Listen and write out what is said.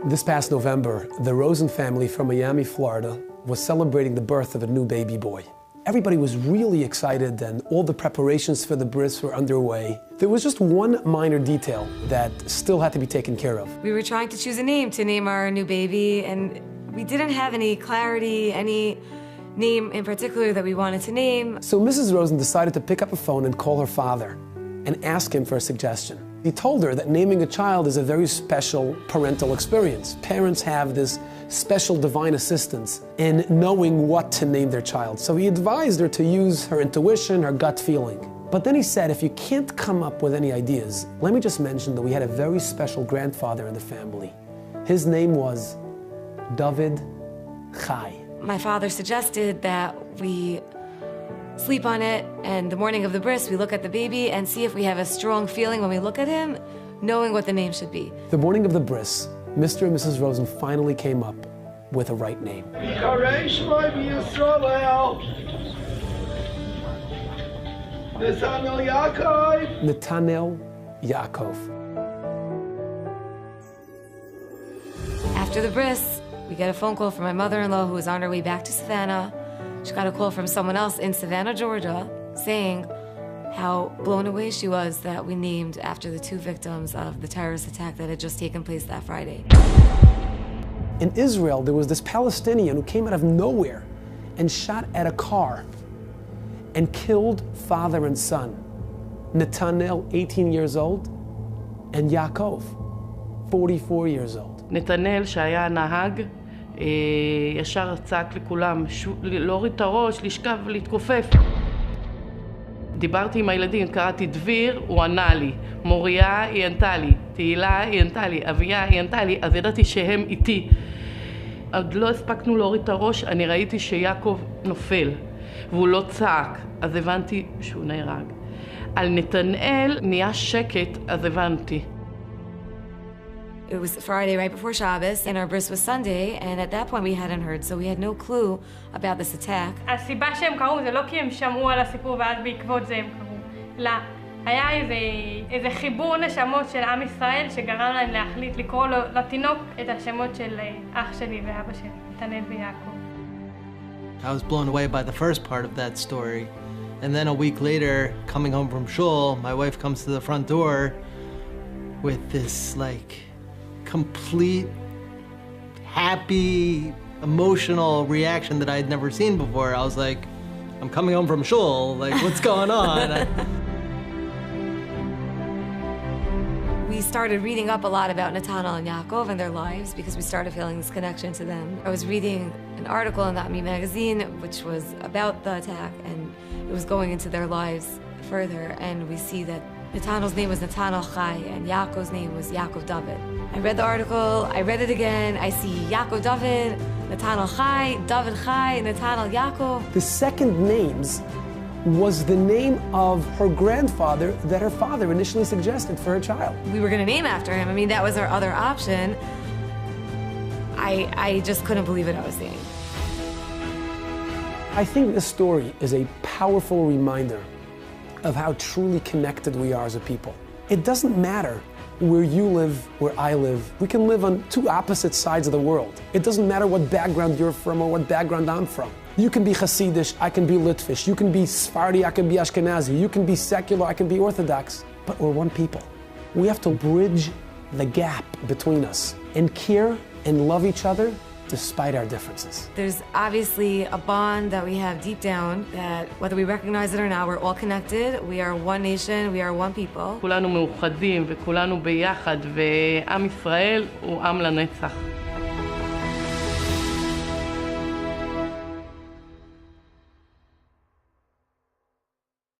This past November, the Rosen family from Miami, Florida, was celebrating the birth of a new baby boy. Everybody was really excited and all the preparations for the bris were underway. There was just one minor detail that still had to be taken care of. We were trying to choose a name to name our new baby, and we didn't have any clarity, any name in particular that we wanted to name. So Mrs. Rosen decided to pick up a phone and call her father and ask him for a suggestion. He told her that naming a child is a very special parental experience. Parents have this special divine assistance in knowing what to name their child. So he advised her to use her intuition, her gut feeling. But then he said, if you can't come up with any ideas, let me just mention that we had a very special grandfather in the family. His name was David Chai. My father suggested that we sleep on it, and the morning of the bris, we look at the baby and see if we have a strong feeling when we look at him, knowing what the name should be. The morning of the bris, Mr. and Mrs. Rosen finally came up with a right name. Netanel Yaakov. After the bris, we get a phone call from my mother-in-law who was on her way back to Savannah. She got a call from someone else in Savannah, Georgia, saying how blown away she was that we named after the two victims of the terrorist attack that had just taken place that Friday. In Israel, there was this Palestinian who came out of nowhere and shot at a car and killed father and son. Netanel, 18 years old, and Yaakov, 44 years old. נתנאל, שהיה הנהג, ישר צעק לכולם, להוריד את הראש, לשכב, להתכופף. דיברתי עם הילדים, קראתי דביר, הוא ענה לי. מוריה, היא ענתה לי. תהילה, היא ענתה לי. אביה, היא ענתה לי. אז ידעתי שהם איתי. עוד לא הספקנו להוריד את הראש, אני ראיתי שיעקב נופל, והוא לא צעק, אז הבנתי שהוא נהרג. על נתנאל נהיה שקט, אז הבנתי. It was Friday right before Shabbos, and our bris was Sunday, and at that point we hadn't heard, so we had no clue about this attack. הסיבה שהם קראו זה לא כי הם שמעו על הסיפור ואז בעקבות זה הם קראו, אלא היה איזה חיבור נשמות של עם ישראל שגרם להם להחליט לקרוא לתינוק את השמות של אח שלי ואבא שלי, נתנאל ויעקב. I was blown away by the first part of that story, and then a week later, coming home from shul, my wife comes to the front door with this complete, happy, emotional reaction that I had never seen before. I was like, I'm coming home from shul, what's going on? We started reading up a lot about Netanel and Yaakov and their lives because we started feeling this connection to them. I was reading an article in that Me magazine which was about the attack, and it was going into their lives further, and we see that Netanel's name was Netanel Chai and Yaakov's name was Yaakov David. I read the article, I read it again, I see Yaakov David, Netanel Chai, David Chai, Netanel Yaakov. The second names was the name of her grandfather that her father initially suggested for her child. We were going to name after him. I mean, that was our other option. I just couldn't believe what I was seeing. I think this story is a powerful reminder of how truly connected we are as a people. It doesn't matter where you live, where I live. We can live on two opposite sides of the world. It doesn't matter what background you're from or what background I'm from. You can be Hasidish, I can be Litvish. You can be Sephardi, I can be Ashkenazi. You can be secular, I can be Orthodox. But we're one people. We have to bridge the gap between us and care and love each other despite our differences. There's obviously a bond that we have deep down that whether we recognize it or not, we're all connected. We are one nation, we are one people. כולנו מאוחדים וכולנו ביחד, ועם ישראל הוא עם לנצח.